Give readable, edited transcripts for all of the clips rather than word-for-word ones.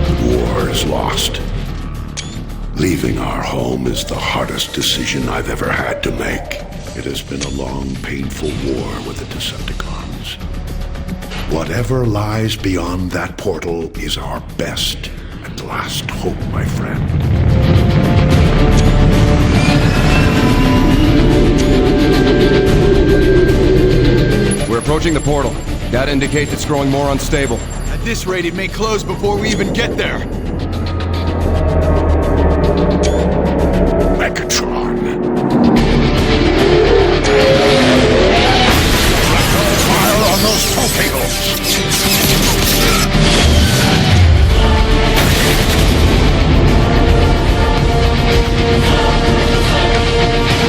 The war is lost. Leaving our home is the hardest decision I've ever had to make. It has been a long, painful war with the Decepticons. Whatever lies beyond that portal is our best and last hope, my friend. We're approaching the portal. Data indicates it's growing more unstable. At this rate, it may close before we even get there. Megatron. Fire on those tow cables!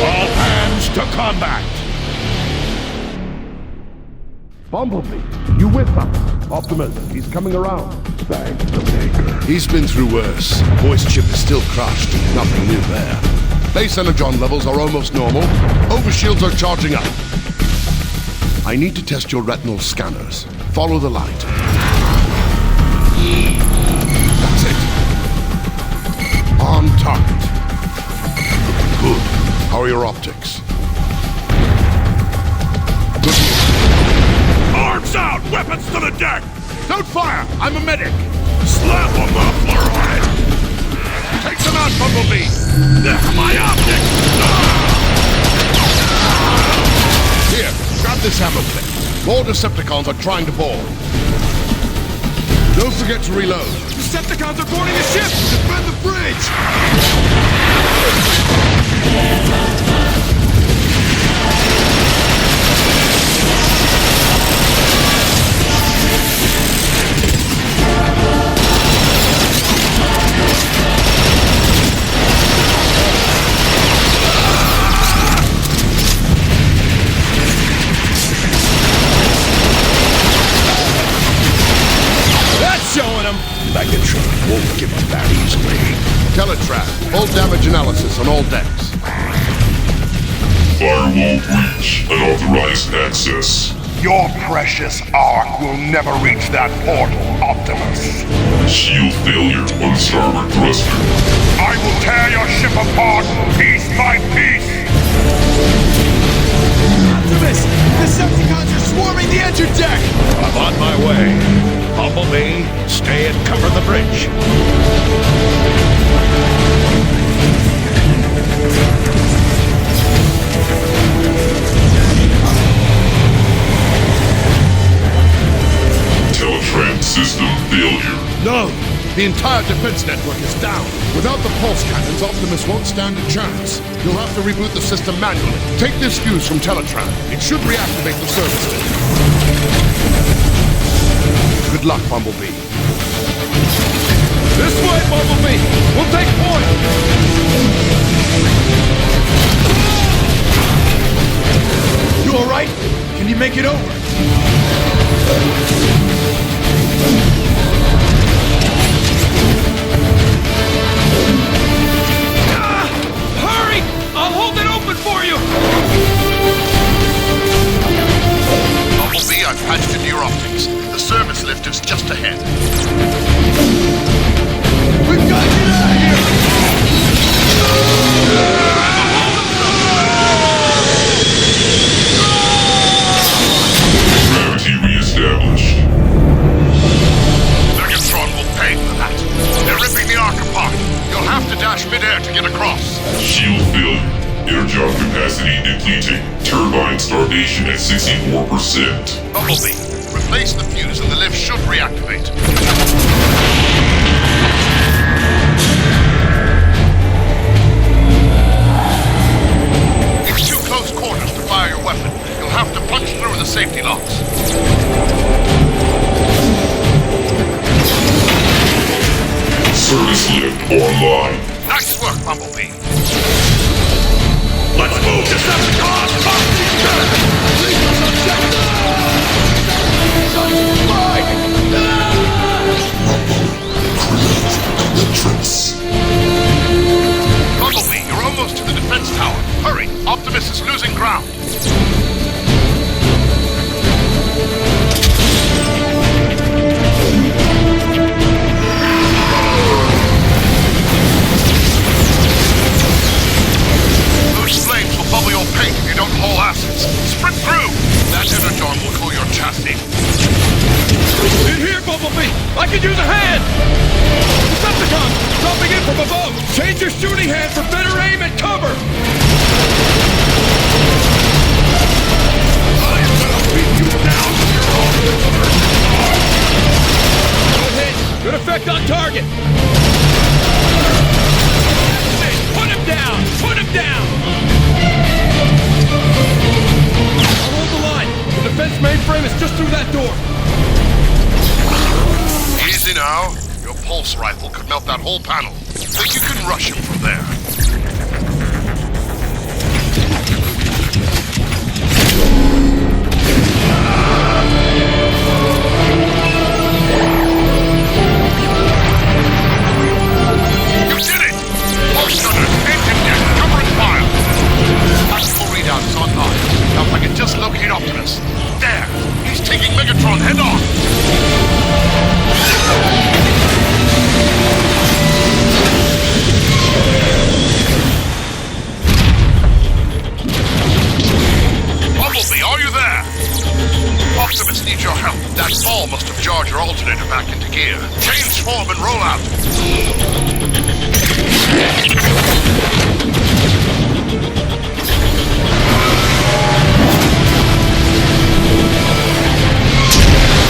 All hands to combat! Bumblebee, you with us? Optimus, he's coming around. Thank the Maker. He's been through worse. Voice chip is still crushed. Nothing new there. Base energon levels are almost normal. Overshields are charging up. I need to test your retinal scanners. Follow the light. That's it. On target. Good. How are your optics? Good. Arms out! Weapons to the deck! Don't fire! I'm a medic! Slap a muffler on it! Take them out, Bumblebee! My optics! Here, grab this ammo clip. More Decepticons are trying to board. Don't forget to reload. Decepticons are boarding the ship! Defend the bridge! Cybertron won't give up that easily. Teletrap, full damage analysis on all decks. Firewall breach, unauthorized access. Your precious Ark will never reach that portal, Optimus. Shield failure on starboard thruster. I will tear your ship apart, piece by piece! Optimus! Decepticons are swarming the engine deck! I'm on my way. Bumblebee, stay and cover the bridge. Teletrap system failure. No! The entire defense network is down. Without the pulse cannons, Optimus won't stand a chance. You'll have to reboot the system manually. Take this fuse from Teletrap. It should reactivate the service link. Good luck, Bumblebee. This way, Bumblebee! We'll take point! You alright? Can you make it over? Hurry! I'll hold it open for you! Bumblebee, I've patched into your optics. The service lift is just ahead. We've got to get out of here! Gravity reestablished. Megatron will pay for that. They're ripping the Ark apart. You'll have to dash midair to get across. Shield failure. Energon capacity depleting. Turbine starvation at 64%. Bumblebee, replace the fuse and the lift should reactivate. It's too close quarters to fire your weapon. You'll have to punch through the safety locks. Service lift online. Nice work, Bumblebee. Let's move, Decepticons! Bumblebee, you're almost to the defense tower. Hurry, Optimus is losing ground. could use a hand! Decepticons! Dropping in from above! Change your shooting hand for better aim and cover! I'm gonna beat you down to your own return. Good hit! Good effect on target! Put him down! Put him down! I'll hold the line! The defense mainframe is just through that door! Easy now. Your pulse rifle could melt that whole panel. Think you can rush him from there? You did it! Horse gunners, engine deck, cover and fire! Tactical readout is online. Now if I can just locate Optimus. There! He's taking Megatron head on! Bumblebee, are you there? Optimus needs your help. That fall must have jarred your alternator back into gear. Change form and roll out.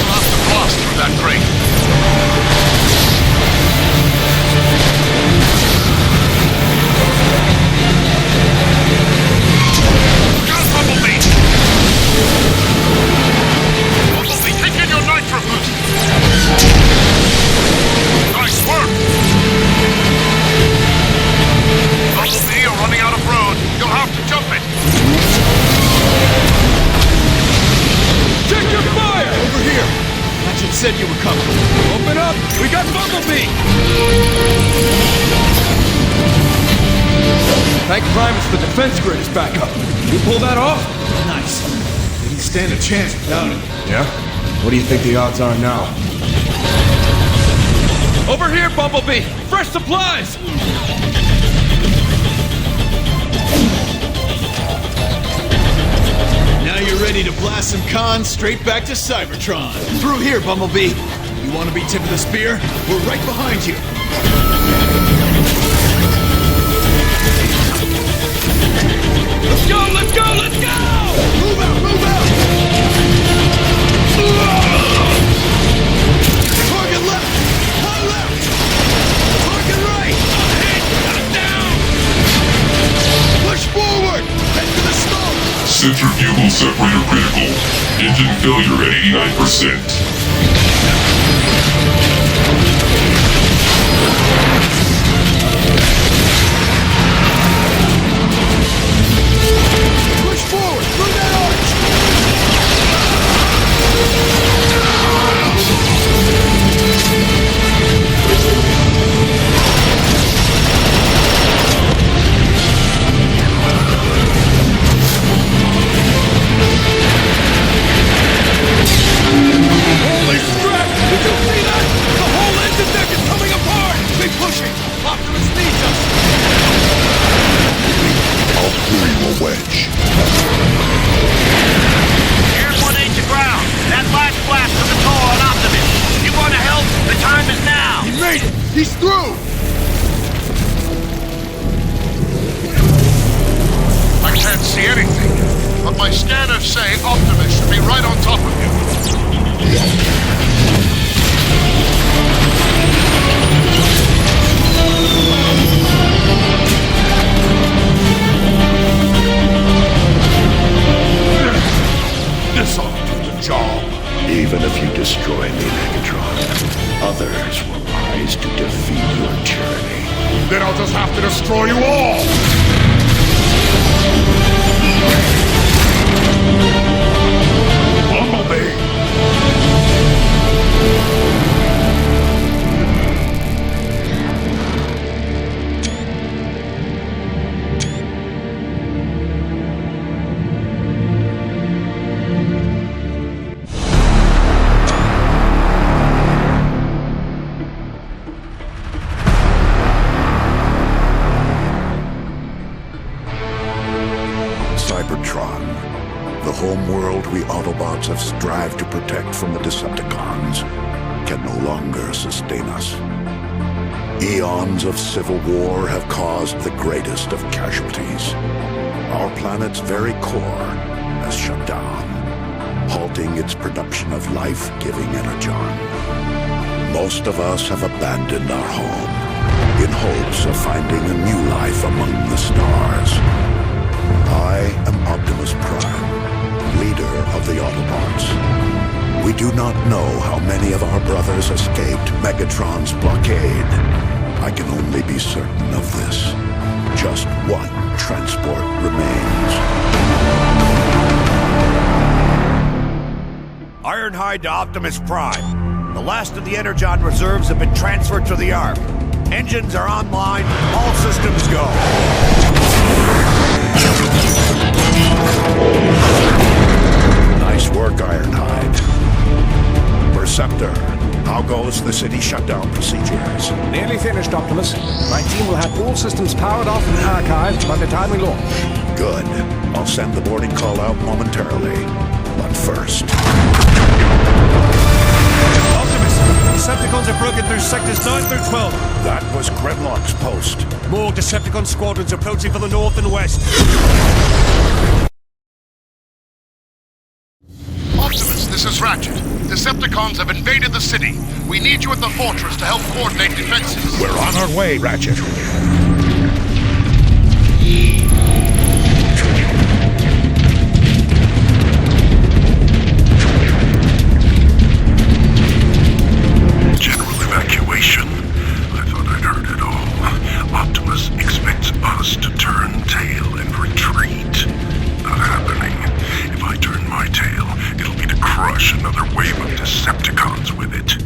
Blast the blast through that crate. Bumblebee! Bumblebee, kick in your nitro boost! Nice work! Bumblebee, you're running out of road. You'll have to jump it. Check your fire! Over here! Ratchet said you were coming. Open up! We got Bumblebee! Thank Primus, the defense grid is back up. You pull that off? Nice. Didn't stand a chance without it. Yeah? What do you think the odds are now? Over here, Bumblebee! Fresh supplies! Now you're ready to blast some cons straight back to Cybertron. Through here, Bumblebee. You want to be tip of the spear? We're right behind you. Let's go! Let's go! Let's go! Move out! Move out! Target left! High left! Target right! Hit! Got him down! Push forward! Head to the stone! Centrifugal separator critical. Engine failure at 89%. Push forward! Through that arch! Holy crap! Did you see that? The whole engine deck is coming apart! Keep pushing! Optimus needs us! I'll pull you a wedge. Here's 1/8 to ground. That last blast took a toll on Optimus. You want to help? The time is now. He made it! He's through! I can't see anything, but my scanners say Optimus should be right on top of you. This ought to do the job. Even if you destroy me, Megatron, others will rise to defeat your tyranny. Then I'll just have to destroy you all. Bumblebee! Cybertron, the home world we Autobots have strived to protect from the Decepticons, can no longer sustain us. Eons of civil war have caused the greatest of casualties. Our planet's very core has shut down, halting its production of life-giving energon. Most of us have abandoned our home in hopes of finding a new life among the stars. I am Optimus Prime, leader of the Autobots. We do not know how many of our brothers escaped Megatron's blockade. I can only be certain of this. Just one transport remains. Ironhide to Optimus Prime. The last of the Energon reserves have been transferred to the Ark. Engines are online. All systems go. Nice work, Ironhide. Perceptor, how goes the city shutdown procedures? Nearly finished, Optimus. My team will have all systems powered off and archived by the time we launch. Good. I'll send the boarding call out momentarily. But first... Optimus, Decepticons have broken through sectors 9 through 12. That was Grimlock's post. More Decepticon squadrons approaching from the north and west. Optimus, this is Ratchet. Decepticons have invaded the city. We need you at the fortress to help coordinate defenses. We're on our way, Ratchet. General evacuation. I thought I'd heard it all. Optimus expects us to turn tail and retreat. Not happening. If I turn my tail, it'll be to crush another wave of Decepticons with it.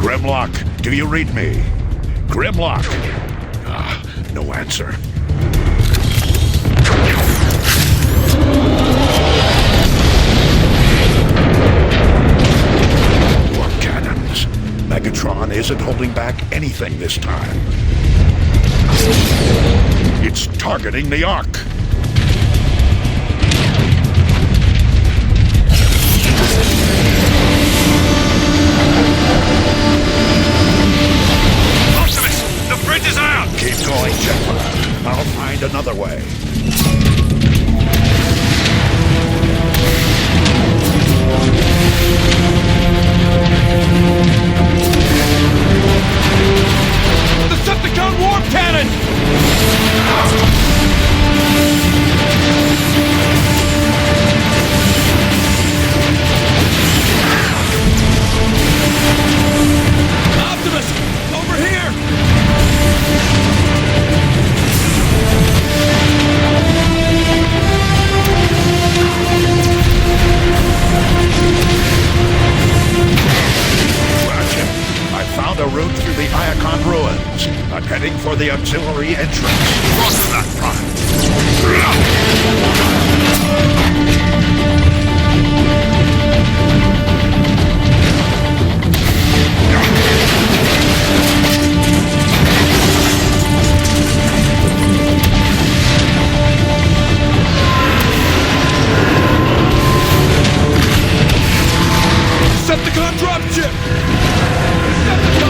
Grimlock, do you read me? Grimlock! No answer. More cannons. Megatron isn't holding back anything this time. It's targeting the Ark. Optimus, the bridge is out! Keep going, Jetman. I'll find another way. Decepticon warp cannon! Optimus, over here! Ratchet, I found a route through the Iacon ruins. I'm heading for the auxiliary entrance. Roger that, Prime. Decepticon dropship! Decepticon over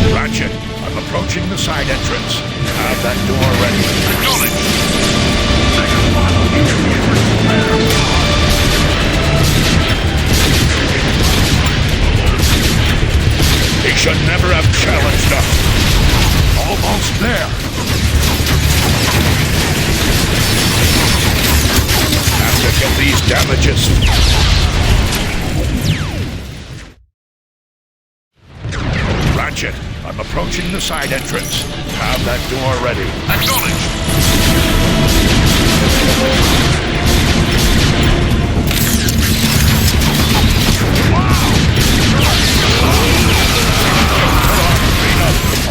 there! Ratchet, I'm approaching the side entrance. Have that door ready. He should never have challenged us. Almost there. Have to get these damages. Ratchet, I'm approaching the side entrance. Have that door ready. Acknowledged.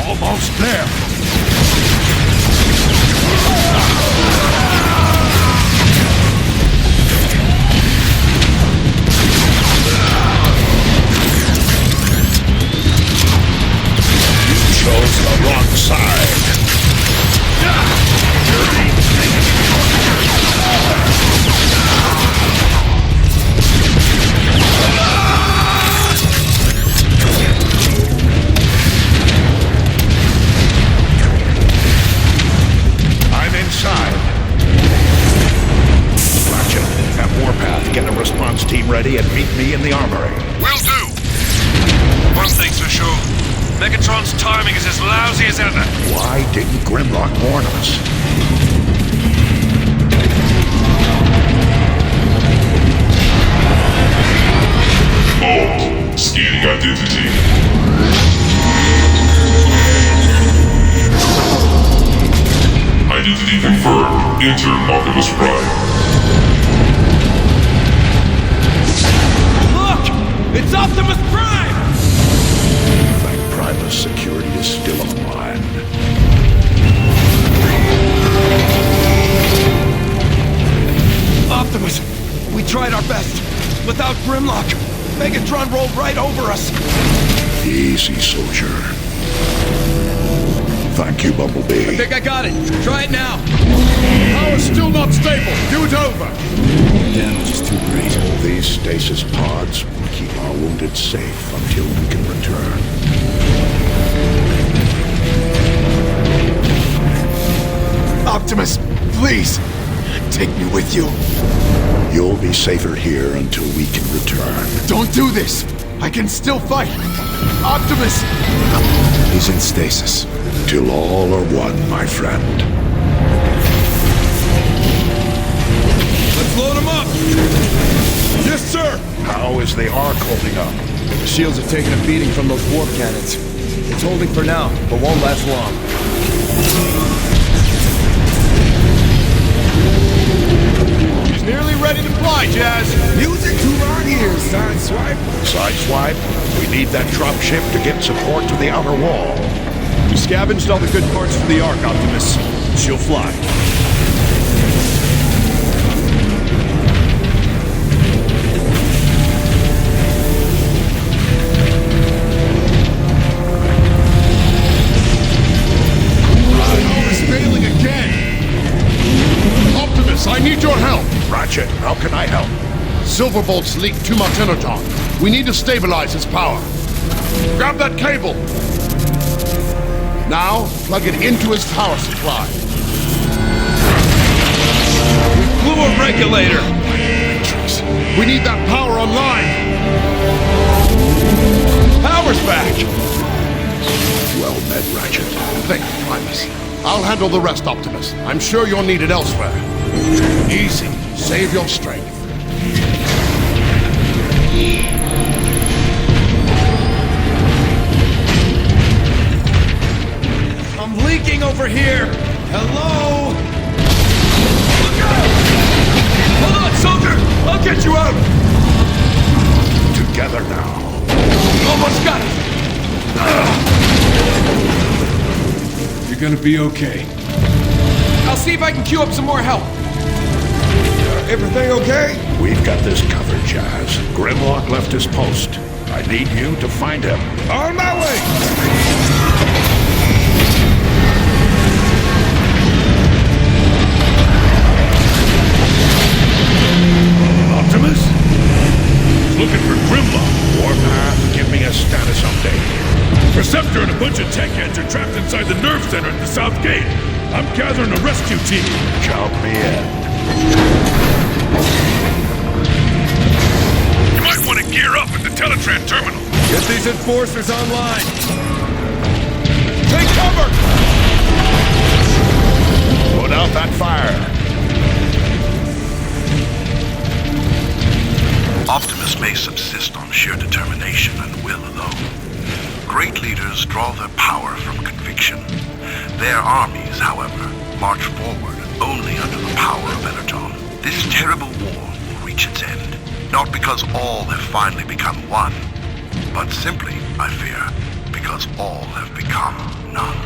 Almost there. ready and meet me in the armory. Will do! One thing's for sure. Megatron's timing is as lousy as ever. Why didn't Grimlock warn us? Vault. Scanning identity. Identity confirmed. Enter Optimus Prime. Look! It's Optimus Prime! Thank Primus, security is still online. Optimus, we tried our best. Without Grimlock, Megatron rolled right over us. Easy, soldier. Thank you, Bumblebee. I think I got it. Try it now. Power's still not stable. Do it over. Damage is too great. These stasis pods will keep our wounded safe until we can return. Optimus, please, take me with you. You'll be safer here until we can return. Don't do this. I can still fight. Optimus! He's in stasis. Till all are one, my friend. Let's load him up! Yes, sir! How is the Ark holding up? The shields have taken a beating from those warp cannons. It's holding for now, but won't last long. He's nearly ready to fly, Jazz! Music to our ears, Sideswipe. Sideswipe, we need that dropship to get support to the outer wall. We scavenged all the good parts for the Ark, Optimus. She'll fly. Failing again! Optimus, I need your help! Ratchet, how can I help? Silverbolt's leaked too much energon. We need to stabilize its power. Grab that cable! Now, plug it into his power supply. Blew a regulator! We need that power online! Power's back! Well met, Ratchet. Thank you, Primus. I'll handle the rest, Optimus. I'm sure you're needed elsewhere. Easy. Save your strength. I'm leaking over here! Hello? Look out! Hold on, soldier! I'll get you out! Together now. Almost got it! You're gonna be okay. I'll see if I can queue up some more help. Everything okay? We've got this covered, Jazz. Grimlock left his post. I need you to find him. On my way! Optimus? Looking for Grimlock. Warpath, give me a status update. Perceptor and a bunch of tech heads are trapped inside the nerve center at the south gate. I'm gathering a rescue team. Count me in. You might want to gear up at the Teletran terminal. Get these enforcers online. Take cover! Put out that fire. Optimus may subsist on sheer determination and will alone. Great leaders draw their power from conviction. Their armies, however, march forward only under the power of Energon. This terrible war will reach its end, not because all have finally become one, but simply, I fear, because all have become none.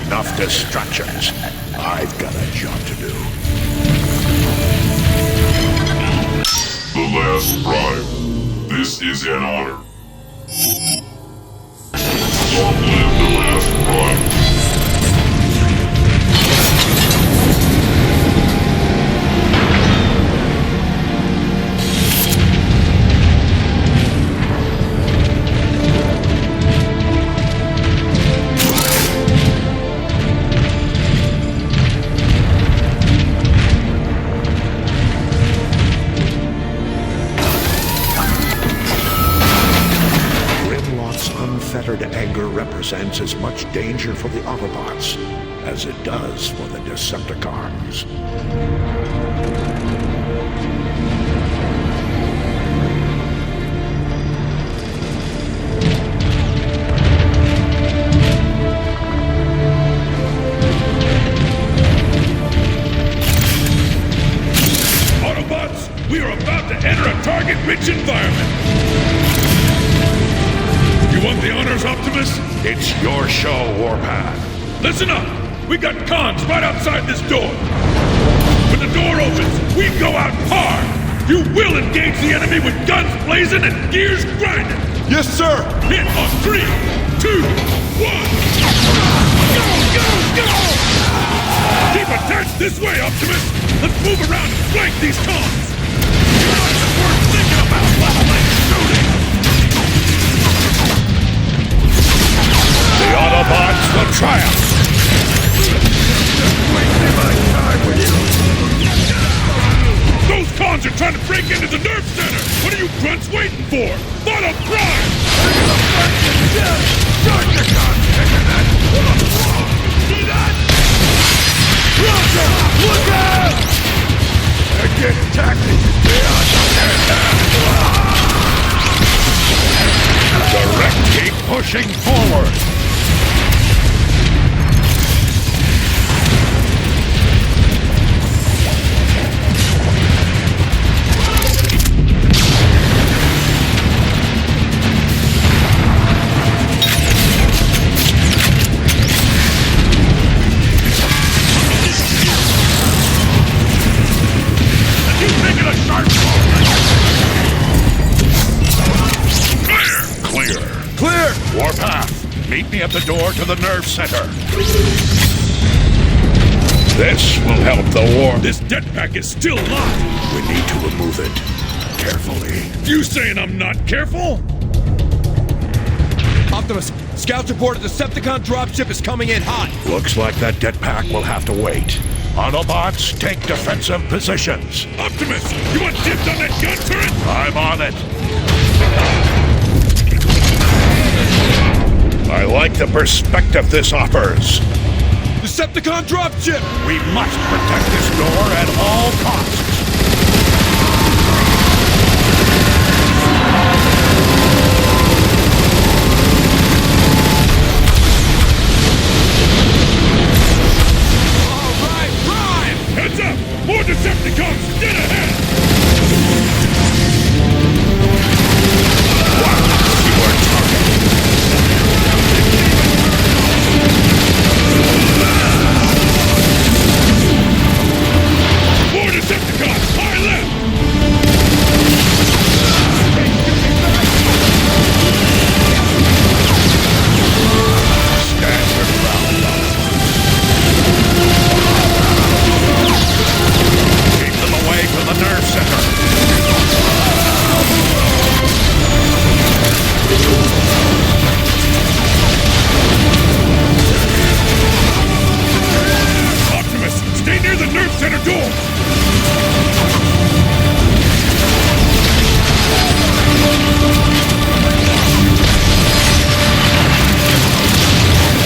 Enough distractions. I've got a job to do. The last Prime. This is an honor. Long live the last Prime. longer represents as much danger for the Autobots as it does for the Decepticons. We are about to enter a target-rich environment. You want the honors, Optimus? It's your show, Warpath. Listen up! We got cons right outside this door. When the door opens, we go out hard. You will engage the enemy with guns blazing and gears grinding. Yes, sir! Hit on 3, 2, 1. Go, go, go! Keep attached this way, Optimus. Let's move around and flank these cons. Thinking about leveling shooting. The Autobots will triumph. Those cons are trying to break into the nerve center. What are you grunts waiting for? Auto Prime! See that? Roger! Look out! Again, tactics beyond direct, keep pushing forward. Clear! Warpath, meet me at the door to the nerve center. This will help the war. This jetpack is still locked. We need to remove it carefully. You saying I'm not careful? Optimus, scouts report a Decepticon dropship is coming in hot. Looks like that jetpack will have to wait. Autobots, take defensive positions. Optimus, you want dibs on that gun turret? I'm on it. I like the perspective this offers. Decepticon dropship! We must protect this door at all costs. All right, Prime! Heads up! More Decepticons! Get ahead! Wow, your target. More Decepticons! High left! Stand your ground. Keep them away from the nerve center. Optimus, stay near the nerve center door!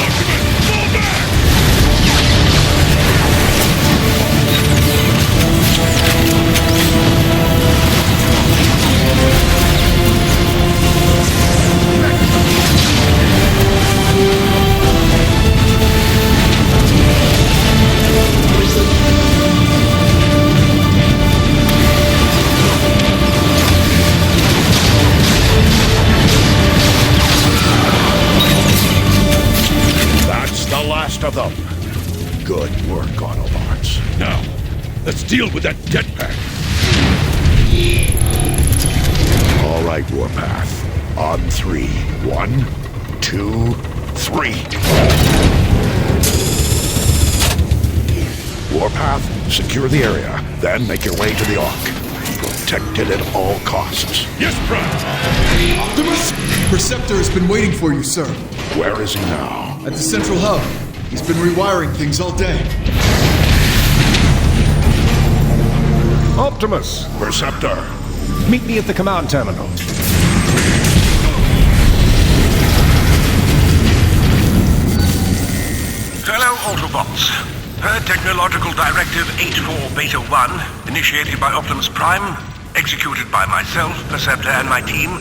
Optimus, fall back! That's the last of them. Good work, Autobots. Now, let's deal with that jetpack. All right, Warpath. On 3. 1, 2, 3. Warpath, secure the area, then make your way to the Ark. Protect it at all costs. Yes, Prime! Optimus? Perceptor has been waiting for you, sir. Where is he now? At the central hub. He's been rewiring things all day. Optimus, Perceptor. meet me at the command terminal. Autobots. Per Technological Directive 84 Beta 1, initiated by Optimus Prime, executed by myself, Perceptor, and my team,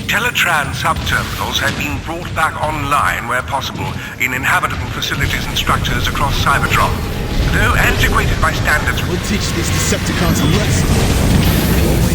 Teletran sub-terminals have been brought back online where possible in inhabitable facilities and structures across Cybertron. Though antiquated by standards... We'll teach these Decepticons a lesson. Won't we?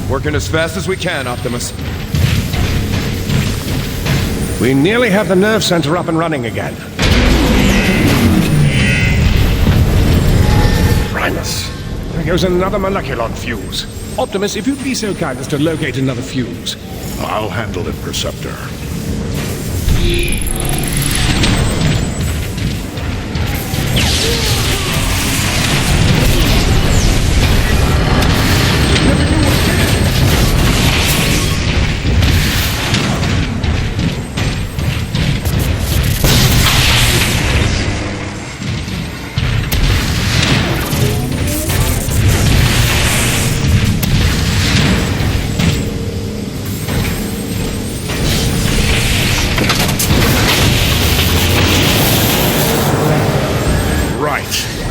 Working as fast as we can, Optimus. We nearly have the nerve center up and running again. Primus. There goes another moleculon fuse. Optimus, if you'd be so kind as to locate another fuse. I'll handle it, Perceptor.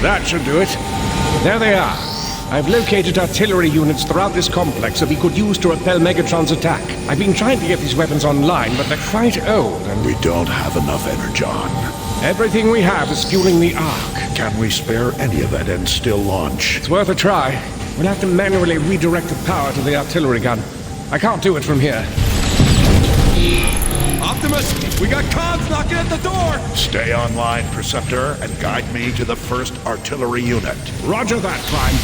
That should do it. There they are. I've located artillery units throughout this complex that we could use to repel Megatron's attack. I've been trying to get these weapons online, but they're quite old and... We don't have enough energon. Everything we have is fueling the Ark. Can we spare any of it and still launch? It's worth a try. We'll have to manually redirect the power to the artillery gun. I can't do it from here. Optimus, we got comms knocking at the door! Stay online, Perceptor, and guide me to the first artillery unit. Roger that, Prime.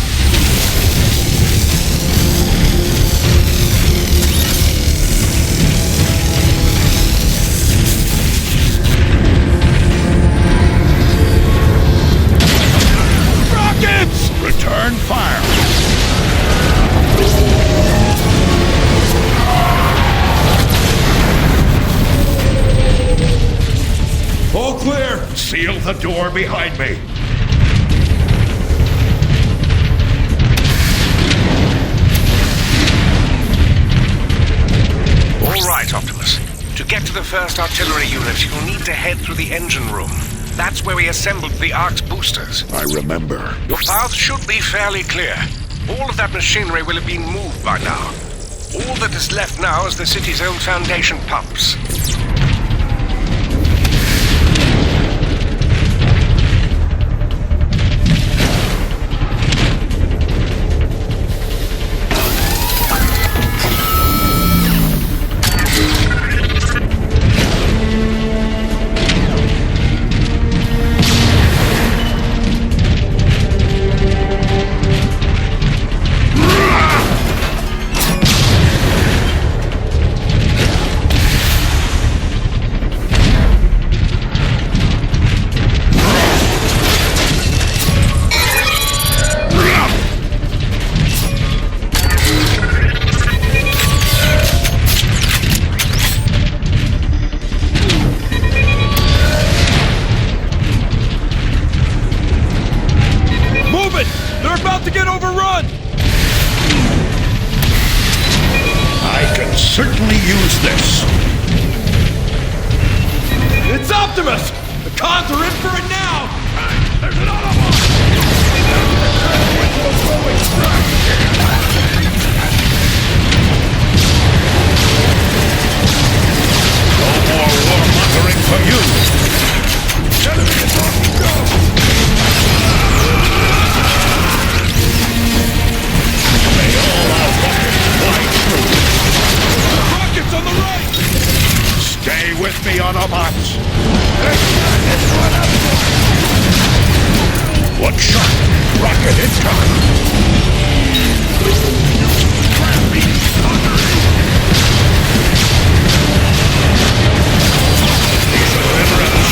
Rockets! Return fire! All clear! Seal the door behind me. All right, Optimus. To get to the first artillery unit, you'll need to head through the engine room. That's where we assembled the Ark's boosters. I remember. Your path should be fairly clear. All of that machinery will have been moved by now. All that is left now is the city's old foundation pumps. Certainly use this. It's Optimus! The cons are in for it now! There's an Autobot! No more warmongering from you! They all our rockets fly through. Rockets on the right! Stay with me, Autobots! One shot! Rocket incoming! These are never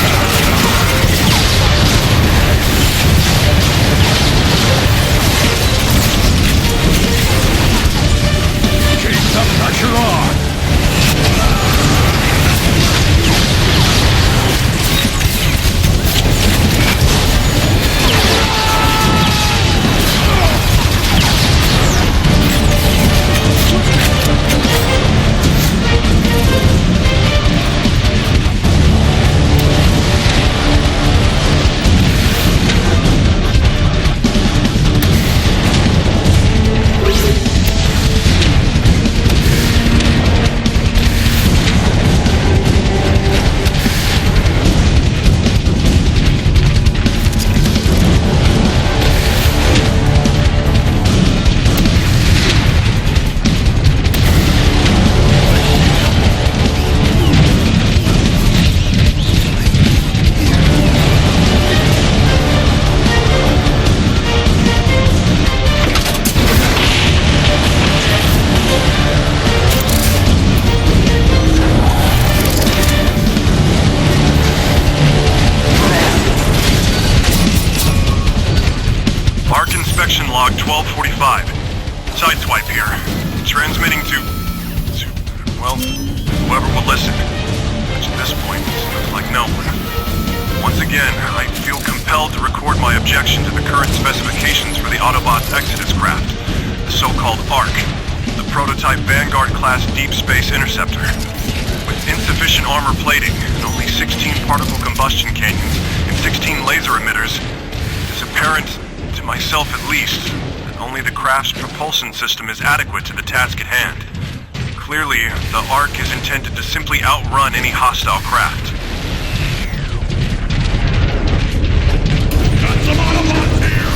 log 1245. Sideswipe here. Transmitting to, well, whoever will listen. Which at this point looks like no one. Once again, I feel compelled to record my objection to the current specifications for the Autobot's Exodus craft, the so-called ARC, the prototype Vanguard-class deep space interceptor. With insufficient armor plating and only 16 particle combustion canyons and 16 laser emitters, it is apparent, to myself at least, that only the craft's propulsion system is adequate to the task at hand. Clearly, the ARC is intended to simply outrun any hostile craft. Got some Autobots here!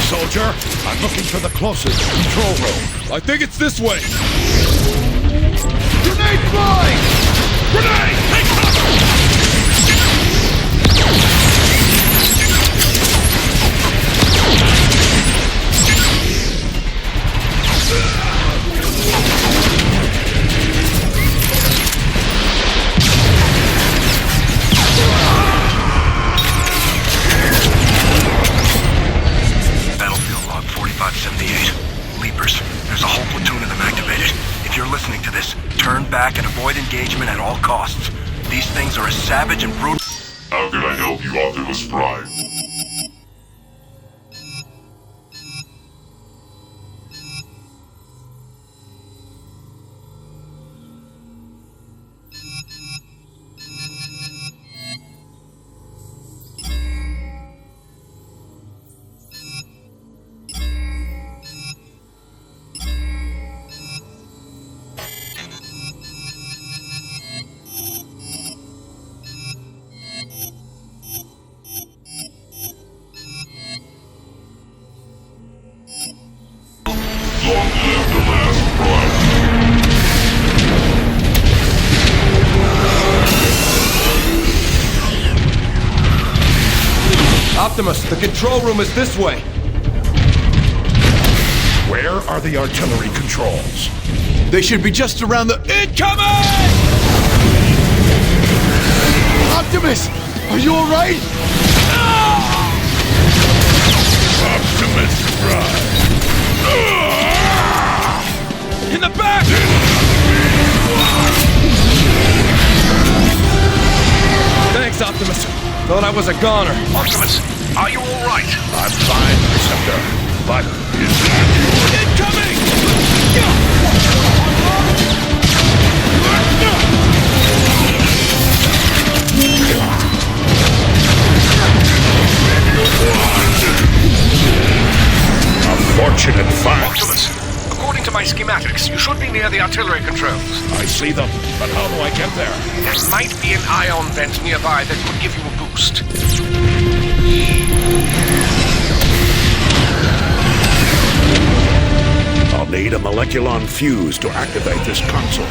Soldier, I'm looking for the closest control room. I think it's this way! Grenade flying! Grenade! Take cover! Battlefield log 4578. Leapers, there's a whole platoon of them activated. If you're listening to this, turn back and avoid engagement at all costs. These things are as savage and brutal. How can I help you, Optimus Prime? Long live the last Prime. Optimus, the control room is this way. Where are the artillery controls? They should be just around the... Incoming! Optimus! Are you alright? Optimus Prime! In the back! Thanks, Optimus. Thought I was a goner. Optimus, are you all right? I'm fine, Interceptor. But is that Incoming! a fortunate find? Optimus, according to my schematics, you should be near the artillery controls. I see them, but how do I get there? There might be an ion vent nearby that could give you a boost. I'll need a moleculon fuse to activate this console.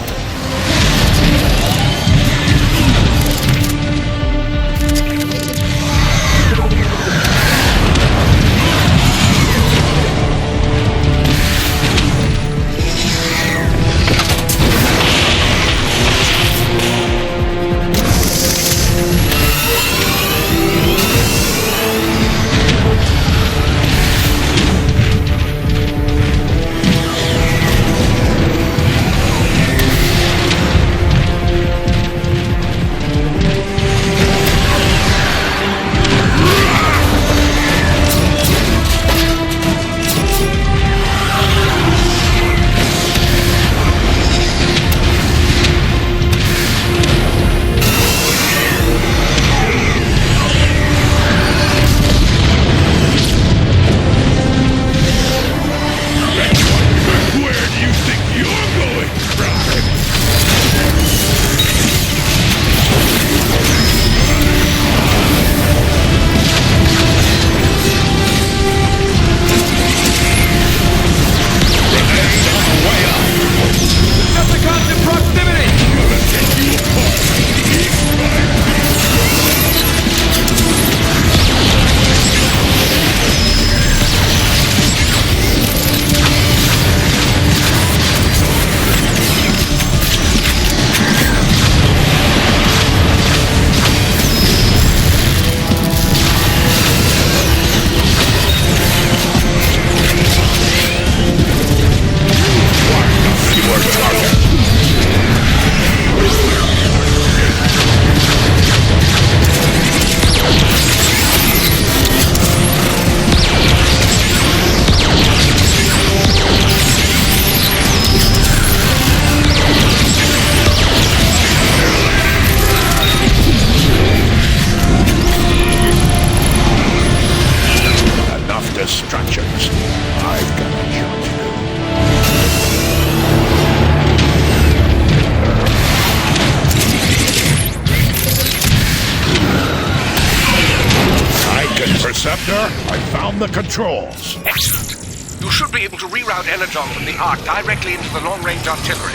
Interceptor, I found the controls. Excellent. You should be able to reroute Energon from the Ark directly into the long-range artillery.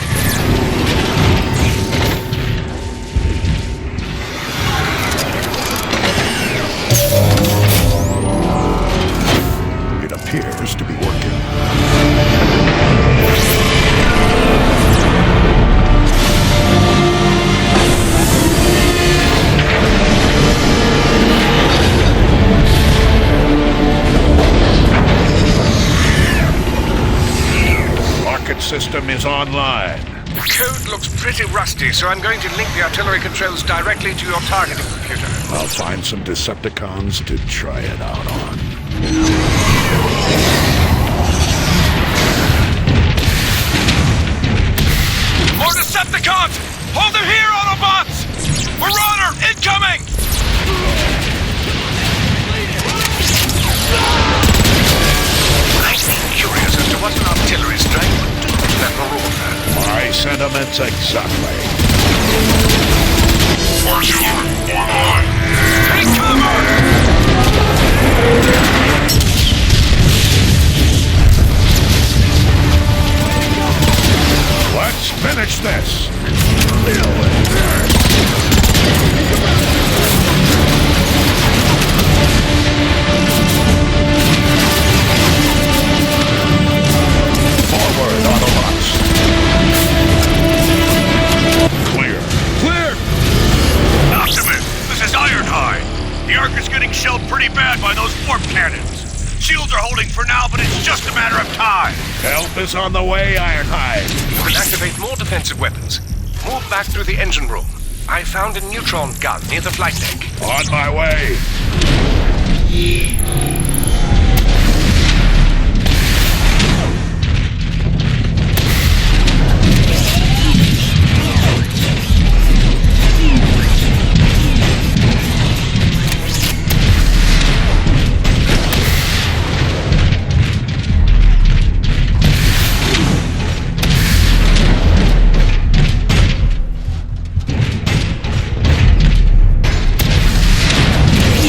It appears to be working. System is online. The code looks pretty rusty, so I'm going to link the artillery controls directly to your targeting computer. I'll find some Decepticons to try it out on. More Decepticons! Hold them here, Autobots! Marauder, incoming! I'm curious as to what an artillery strike would do to that marauder. My sentiments exactly. Artillery online. Take cover! Let's finish this. Forward, Autobots. Clear. Clear! Optimus, this is Ironhide. The Ark is getting shelled pretty bad by those warp cannons. Shields are holding for now, but it's just a matter of time. Help is on the way, Ironhide. You can activate more defensive weapons. Move back through the engine room. I found a neutron gun near the flight deck. On my way.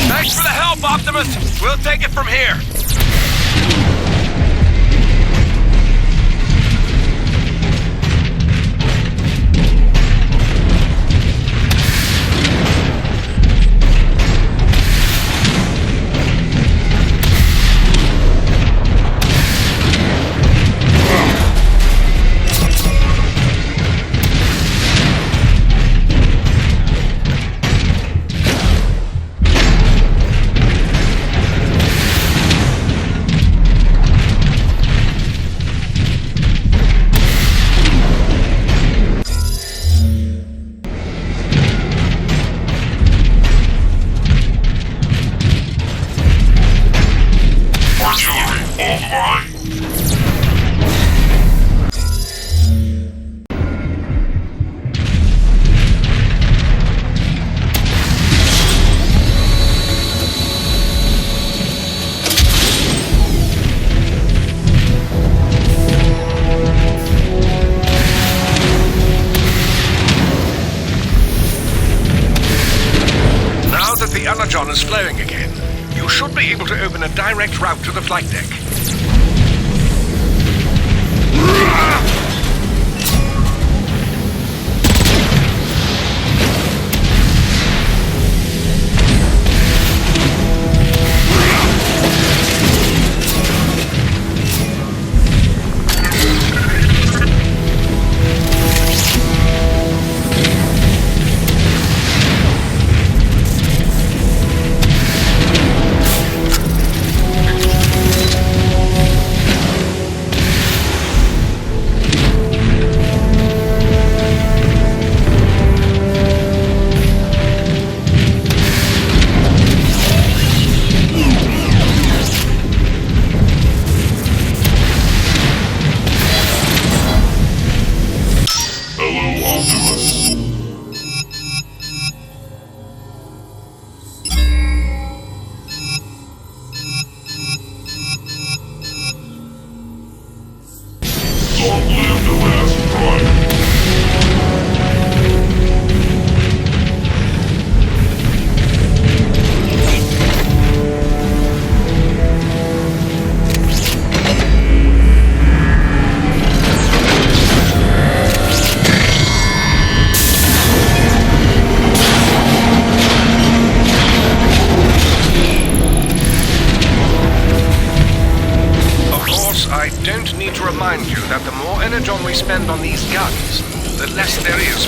Thanks for the help, Optimus! We'll take it from here! Energon is flowing again. You should be able to open a direct route to the flight deck.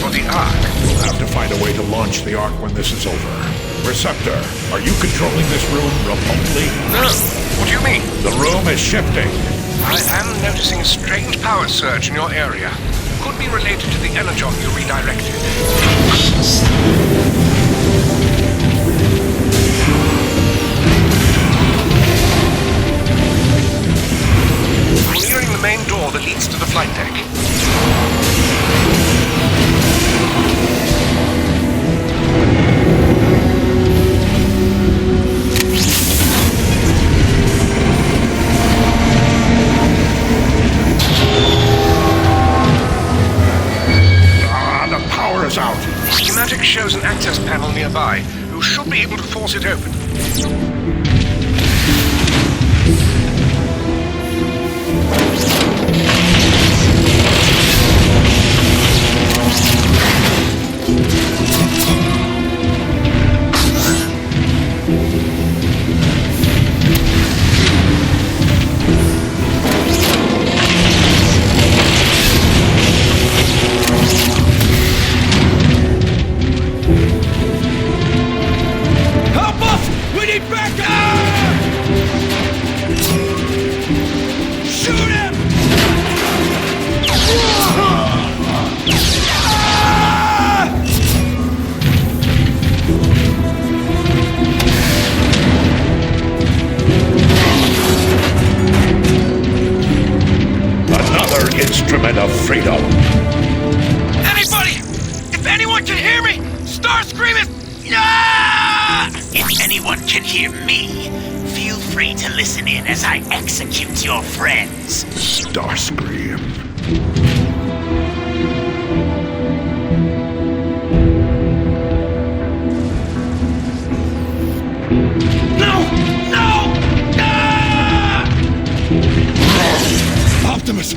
for the Ark. We'll have to find a way to launch the Ark when this is over. Receptor, are you controlling this room remotely? No. What do you mean? The room is shifting. I am noticing a strange power surge in your area. Could be related to the energon you redirected. I'm nearing the main door that leads to the flight deck. The power is out. Schematic shows an access panel nearby. You should be able to force it open. Help us! We need backup! Shoot him! Another instrument of freedom. Anybody! If anyone can hear me, start screaming! Ah! If anyone can hear me, feel free to listen in as I execute your friends. Starscream. No! No! Ah! Optimus!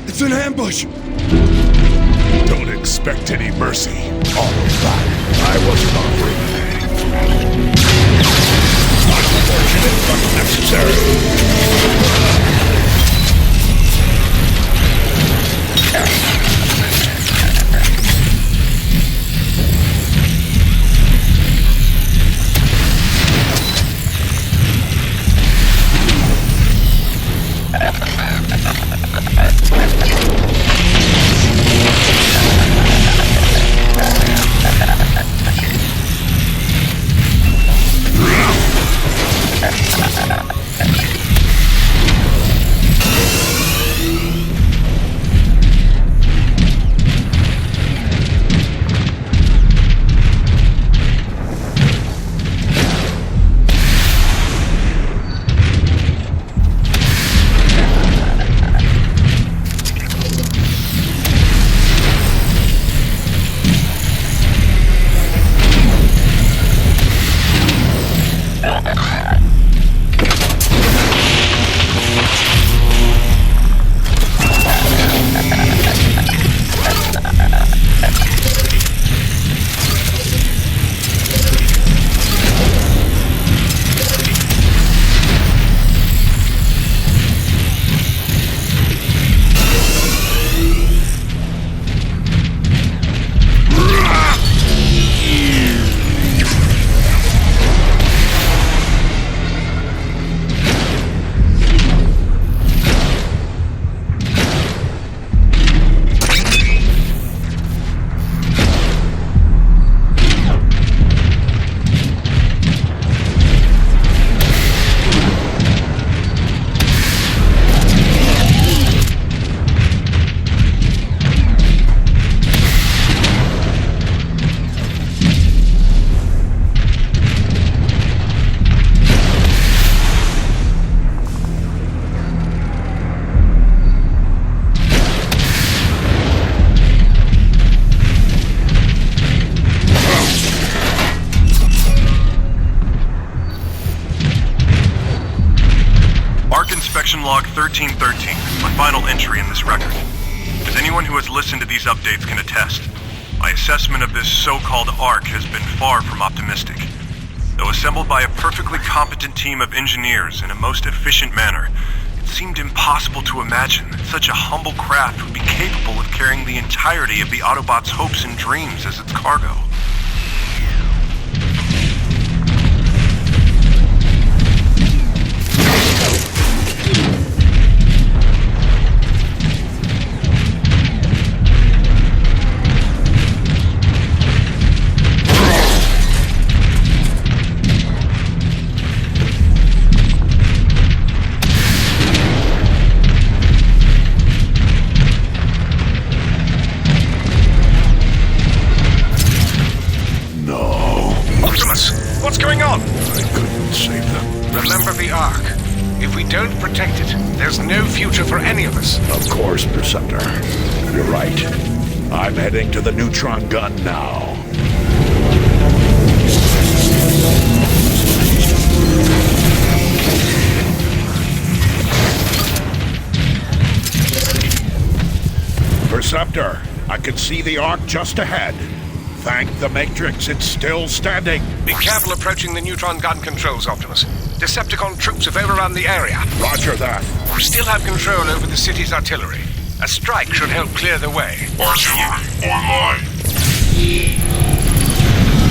It's an ambush! Don't expect any mercy. All of that. I wasn't offering. Unfortunate but necessary. Inspection Log 1313, my final entry in this record. As anyone who has listened to these updates can attest, my assessment of this so-called Ark has been far from optimistic. Though assembled by a perfectly competent team of engineers in a most efficient manner, It seemed impossible to imagine that such a humble craft would be capable of carrying the entirety of the Autobots' hopes and dreams as its cargo. What's going on? I couldn't save them. Remember the Ark. If we don't protect it, there's no future for any of us. Of course, Preceptor. You're right. I'm heading to the neutron gun now. Preceptor, I can see the Ark just ahead. Thank the Matrix, it's still standing. Be careful approaching the neutron gun controls, Optimus. Decepticon troops have overrun the area. Roger that. We still have control over the city's artillery. A strike should help clear the way. Artillery online.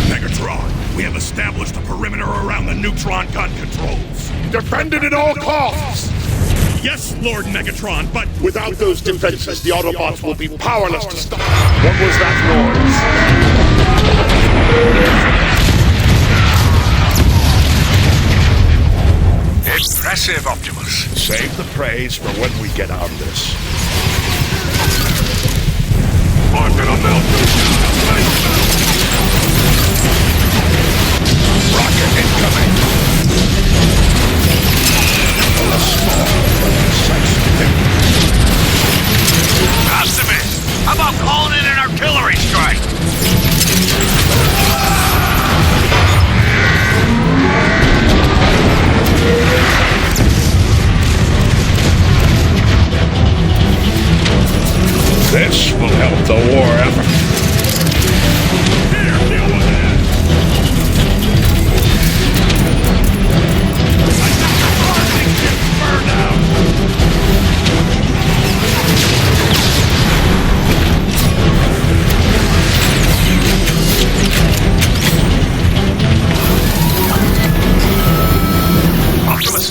Megatron, we have established a perimeter around the neutron gun controls. Defend it at all costs! Yes, Lord Megatron, but without those defenses, the Autobots will be powerless to stop. What was that noise? Impressive, Optimus. Save the praise for when we get out of this. I'm gonna melt you! Rocket incoming! A small but decisive victory. Optimus, how about calling in an artillery strike? This will help the war effort. Here, deal with it! I got your blasting ship burned out! Optimus,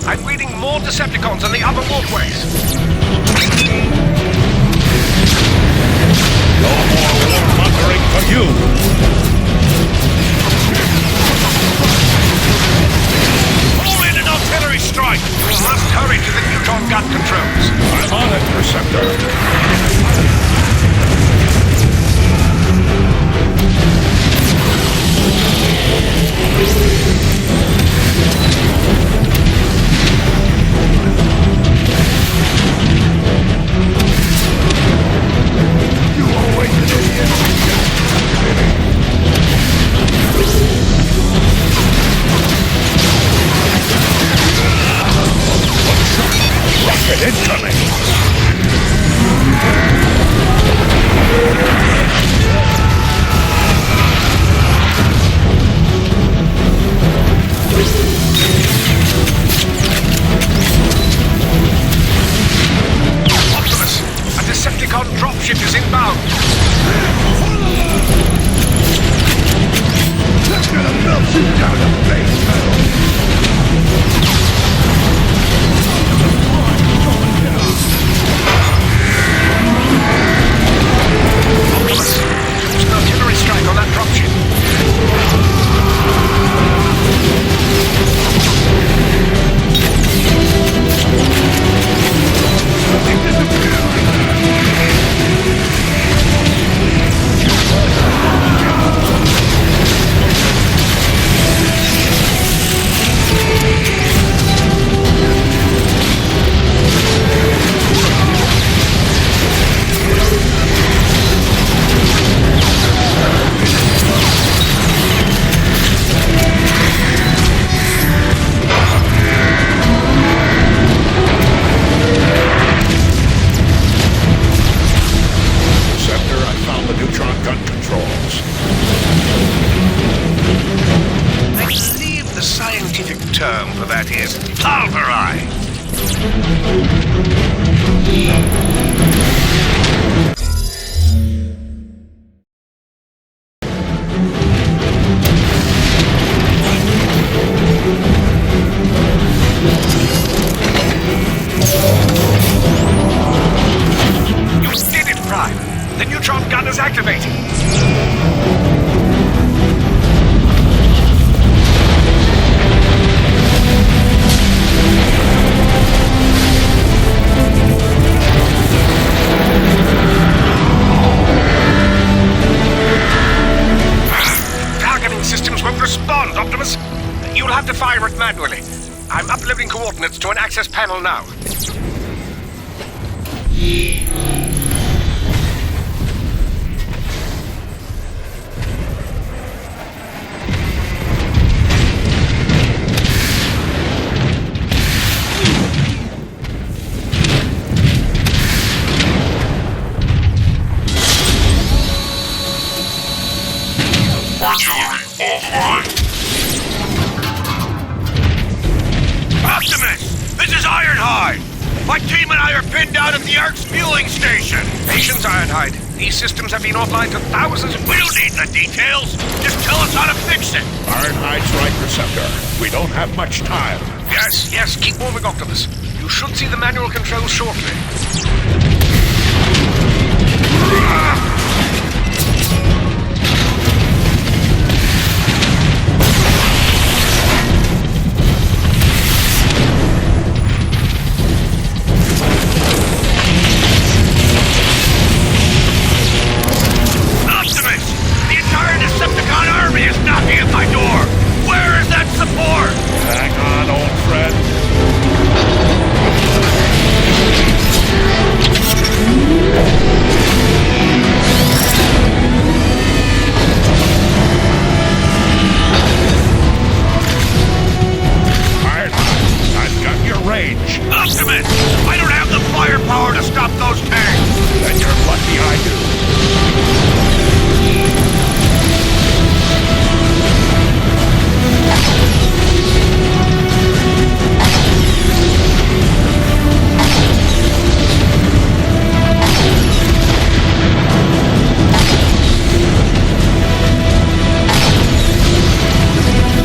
I'm reading more Decepticons on the upper walkways. No more warmongering for you! Call in an artillery strike! We must hurry to the neutron gun controls. I'm on it, Preceptor. You always an idiot. Rocket incoming! Optimus, a Decepticon dropship is inbound. That's gonna melt you down to base metal! Optimus, there's an artillery strike on that dropship. Term for that is pulverize. The neutron gun is activated. Targeting systems won't respond, Optimus. You'll have to fire it manually. I'm uploading coordinates to an access panel now. Optimus! This is Ironhide! My team and I are pinned down at the Ark's fueling station! Patience, Ironhide. These systems have been offline for thousands of... We don't need the details! Just tell us how to fix it! Ironhide's right, Receptor. We don't have much time. Yes, keep moving, Optimus. You should see the manual controls shortly. Optimus! I don't have the firepower to stop those tanks! Then you're lucky I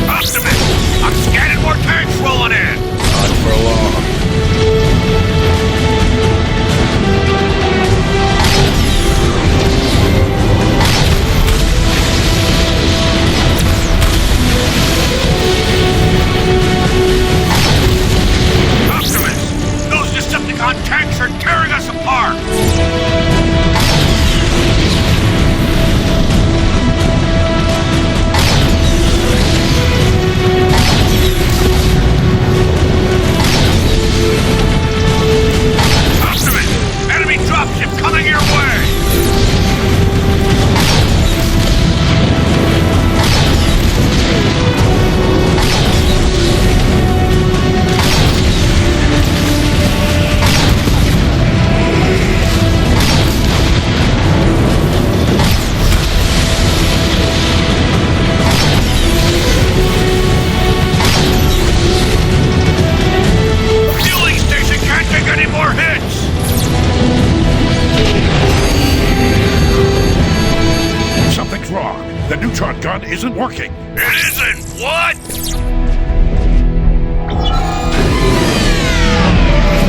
Optimus! I'm scanning more tanks rolling in! Not for long. Optimus! Those Decepticon tanks are tearing us apart! Optimus! Enemy dropship coming your way! Fueling station can't take any more hits! Something's wrong. The neutron gun isn't working. It isn't! What?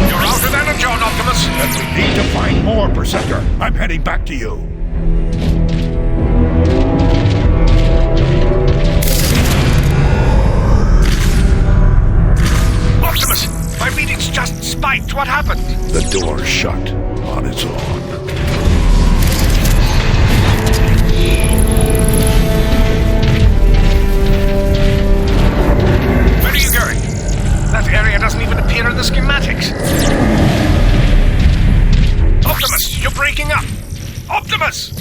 You're out of energy, Optimus. Then we need to find more, Perceptor. I'm heading back to you. Optimus, my readings just spiked. What happened? The door's shut on its own. Where are you going? That area doesn't even appear in the schematics. Optimus, you're breaking up. Optimus!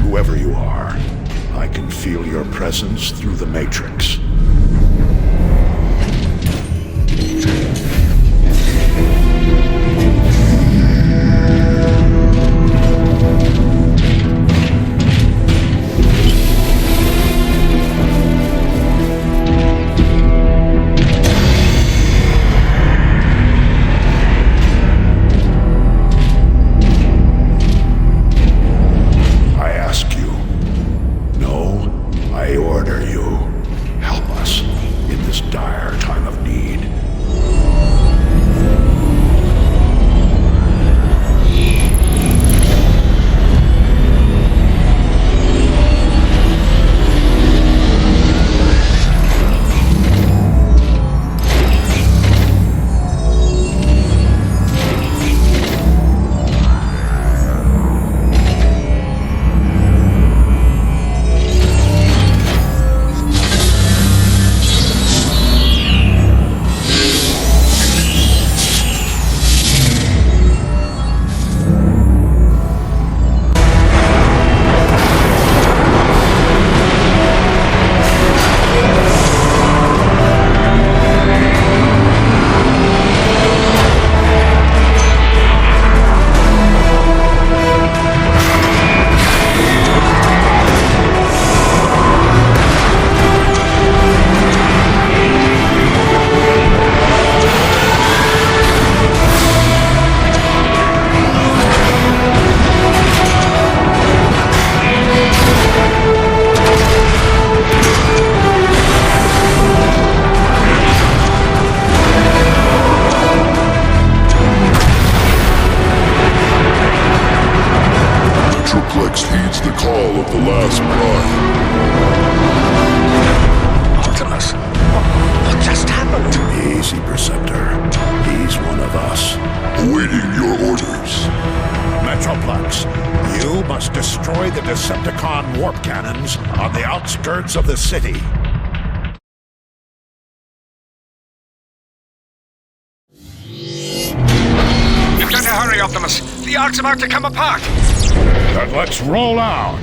Whoever you are, I can feel your presence through the Matrix. complex heeds the call of the last prime. Optimus, what just happened? Easy, Perceptor. He's one of us. Awaiting your orders. Metroplex, you must destroy the Decepticon warp cannons on the outskirts of the city. You've got to hurry, Optimus. The Ark's about to come apart. Then let's roll out.